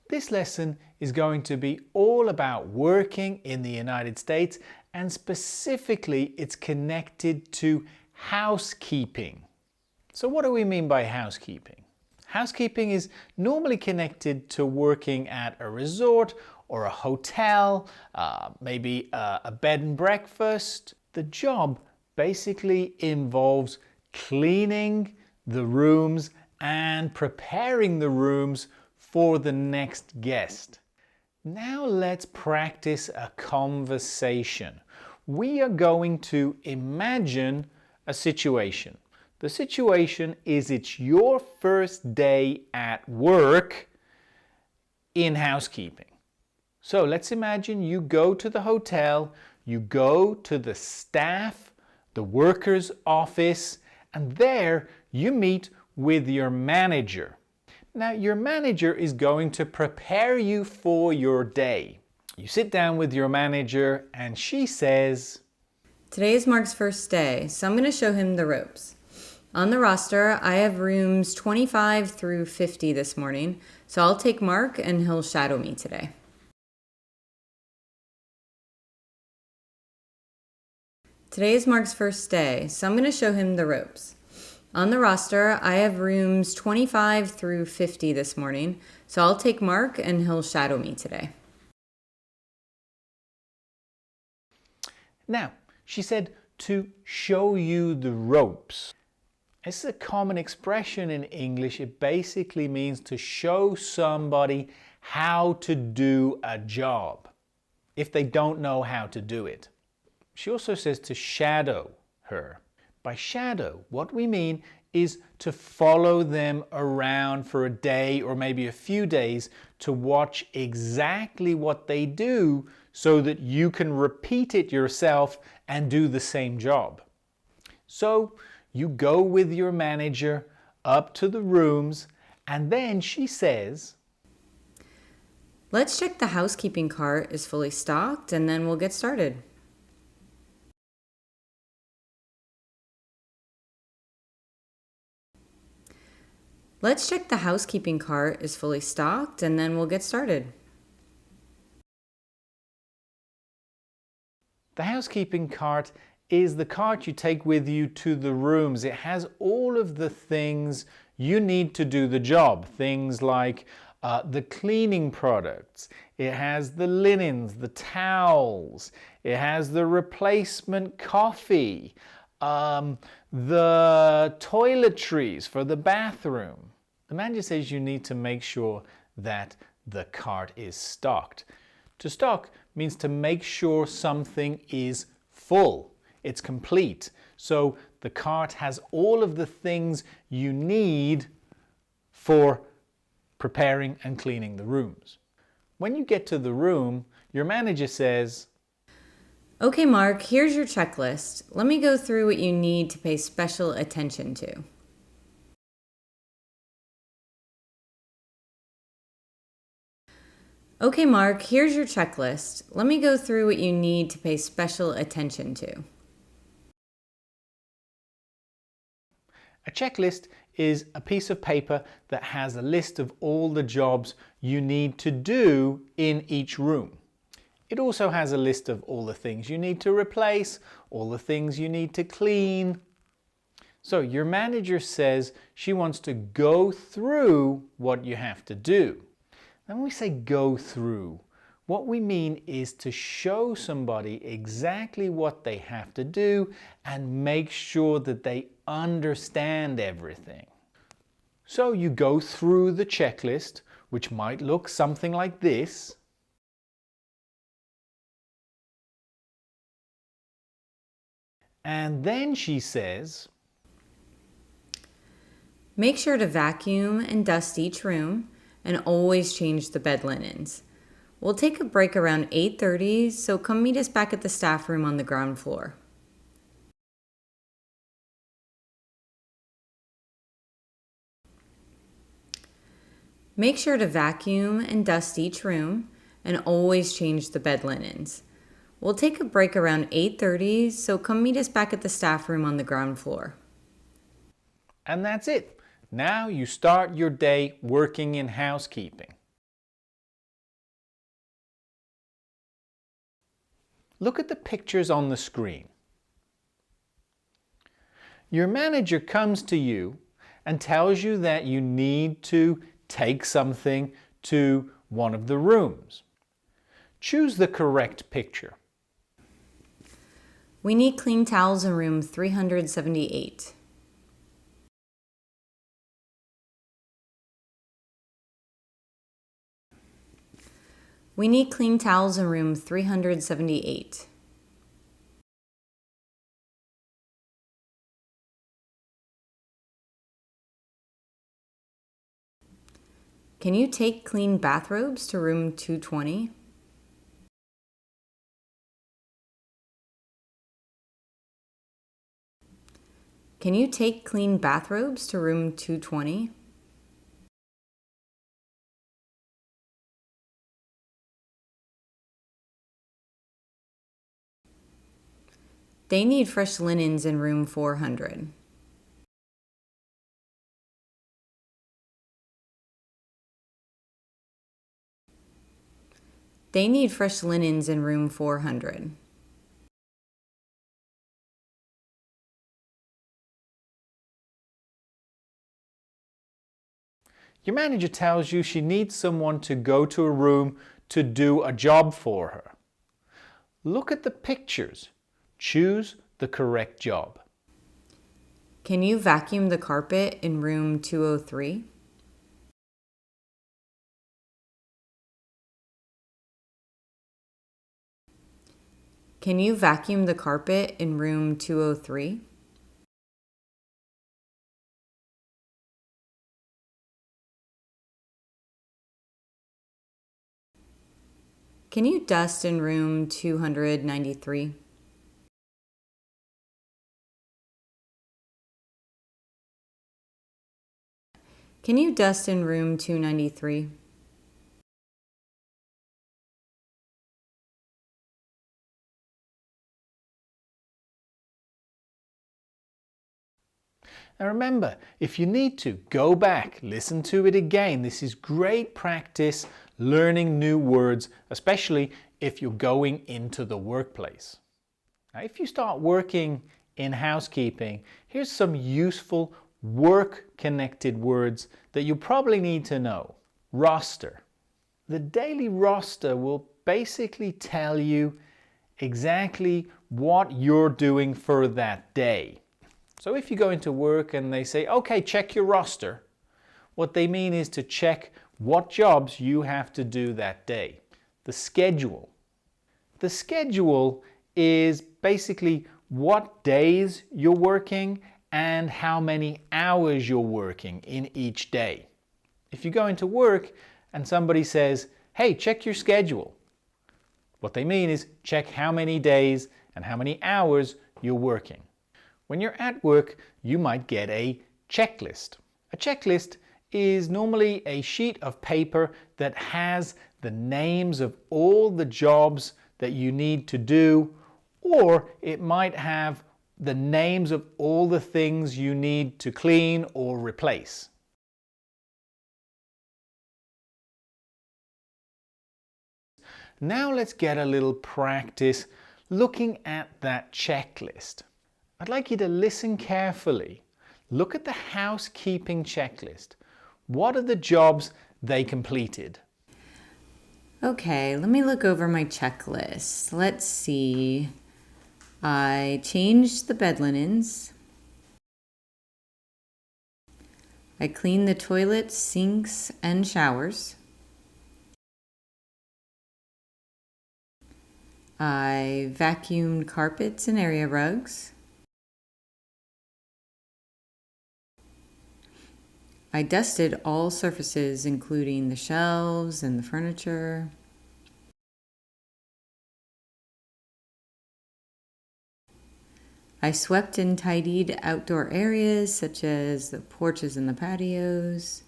This lesson is going to be all about working in the United States, and specifically it's connected to housekeeping. So what do we mean by housekeeping? Housekeeping is normally connected to working at a resort or a hotel, maybe a bed and breakfast. The job basically involves cleaning the rooms and preparing the rooms for the next guest. Now let's practice a conversation. We are going to imagine a situation. The situation is it's your first day at work in housekeeping. So let's imagine you go to the hotel, you go to the staff, the workers' office, and there you meet with your manager. Now your manager is going to prepare you for your day. You sit down with your manager and she says, "Today is Mark's first day, so I'm going to show him the ropes. On the roster, I have rooms 25 through 50 this morning, so I'll take Mark and he'll shadow me today." Today is Mark's first day, so I'm going to show him the ropes. On the roster, I have rooms 25 through 50 this morning, so I'll take Mark and he'll shadow me today. Now, she said to show you the ropes. This is a common expression in English. It basically means to show somebody how to do a job if they don't know how to do it. She also says to shadow her. By shadow, what we mean is to follow them around for a day or maybe a few days to watch exactly what they do so that you can repeat it yourself and do the same job. So you go with your manager up to the rooms and then she says, "Let's check the housekeeping cart is fully stocked and then we'll get started." Let's check the housekeeping cart is fully stocked and then we'll get started. The housekeeping cart is the cart you take with you to the rooms. It has all of the things you need to do the job. Things like the cleaning products. It has the linens, the towels. It has the replacement coffee. The toiletries for the bathroom. The manager says you need to make sure that the cart is stocked. To stock means to make sure something is full, it's complete. So the cart has all of the things you need for preparing and cleaning the rooms. When you get to the room, your manager says, "Okay, Mark, here's your checklist. Let me go through what you need to pay special attention to." "Okay, Mark, here's your checklist. Let me go through what you need to pay special attention to." A checklist is a piece of paper that has a list of all the jobs you need to do in each room. It also has a list of all the things you need to replace, all the things you need to clean. So your manager says she wants to go through what you have to do. Now when we say go through, what we mean is to show somebody exactly what they have to do and make sure that they understand everything. So you go through the checklist, which might look something like this. And then she says, "Make sure to vacuum and dust each room and always change the bed linens. We'll take a break around 8:30, so come meet us back at the staff room on the ground floor." Make sure to vacuum and dust each room and always change the bed linens. We'll take a break around 8:30, so come meet us back at the staff room on the ground floor. And that's it. Now you start your day working in housekeeping. Look at the pictures on the screen. Your manager comes to you and tells you that you need to take something to one of the rooms. Choose the correct picture. We need clean towels in room 378. We need clean towels in room 378. Can you take clean bathrobes to room 220? Can you take clean bathrobes to room 220? They need fresh linens in room 400. They need fresh linens in room 400. Your manager tells you she needs someone to go to a room to do a job for her. Look at the pictures. Choose the correct job. Can you vacuum the carpet in room 203? Can you vacuum the carpet in room 203? Can you dust in room 293? Can you dust in room 293? Now remember, if you need to, go back, listen to it again. This is great practice learning new words, especially if you're going into the workplace. Now, if you start working in housekeeping, here's some useful work-connected words that you probably need to know. Roster. The daily roster will basically tell you exactly what you're doing for that day. So if you go into work and they say, okay, check your roster, what they mean is to check what jobs you have to do that day. The schedule. The schedule is basically what days you're working and how many hours you're working in each day. If you go into work and somebody says, hey, check your schedule, what they mean is check how many days and how many hours you're working. When you're at work, you might get a checklist. A checklist is normally a sheet of paper that has the names of all the jobs that you need to do, or it might have the names of all the things you need to clean or replace. Now let's get a little practice looking at that checklist. I'd like you to listen carefully. Look at the housekeeping checklist. What are the jobs they completed? Okay, let me look over my checklist. Let's see. I changed the bed linens. I cleaned the toilets, sinks, and showers. I vacuumed carpets and area rugs. I dusted all surfaces, including the shelves and the furniture. I swept and tidied outdoor areas such as the porches and the patios.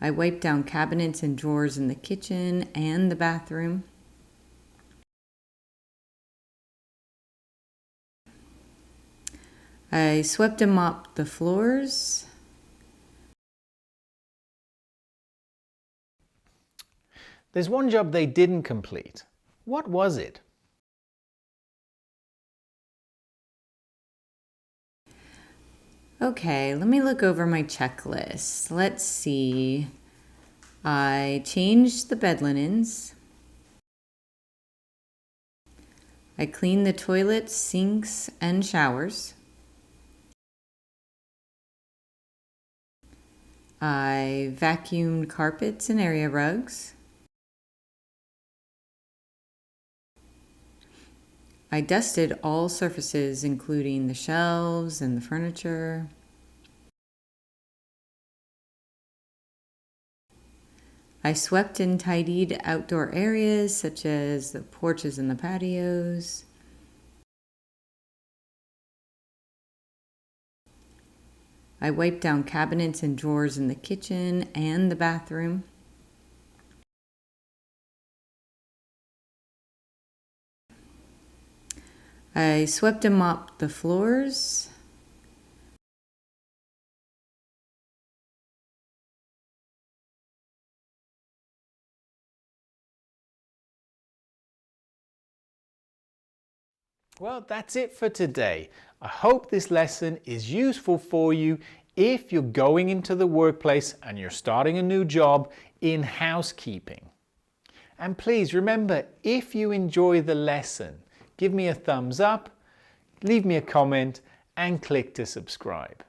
I wiped down cabinets and drawers in the kitchen and the bathroom. I swept and mopped the floors. There's one job they didn't complete. What was it? Okay, let me look over my checklist. Let's see. I changed the bed linens. I cleaned the toilets, sinks, and showers. I vacuumed carpets and area rugs. I dusted all surfaces, including the shelves and the furniture. I swept and tidied outdoor areas such as the porches and the patios. I wiped down cabinets and drawers in the kitchen and the bathroom. I swept and mopped the floors. Well, that's it for today. I hope this lesson is useful for you if you're going into the workplace and you're starting a new job in housekeeping. And please remember, if you enjoy the lesson, give me a thumbs up, leave me a comment, and click to subscribe.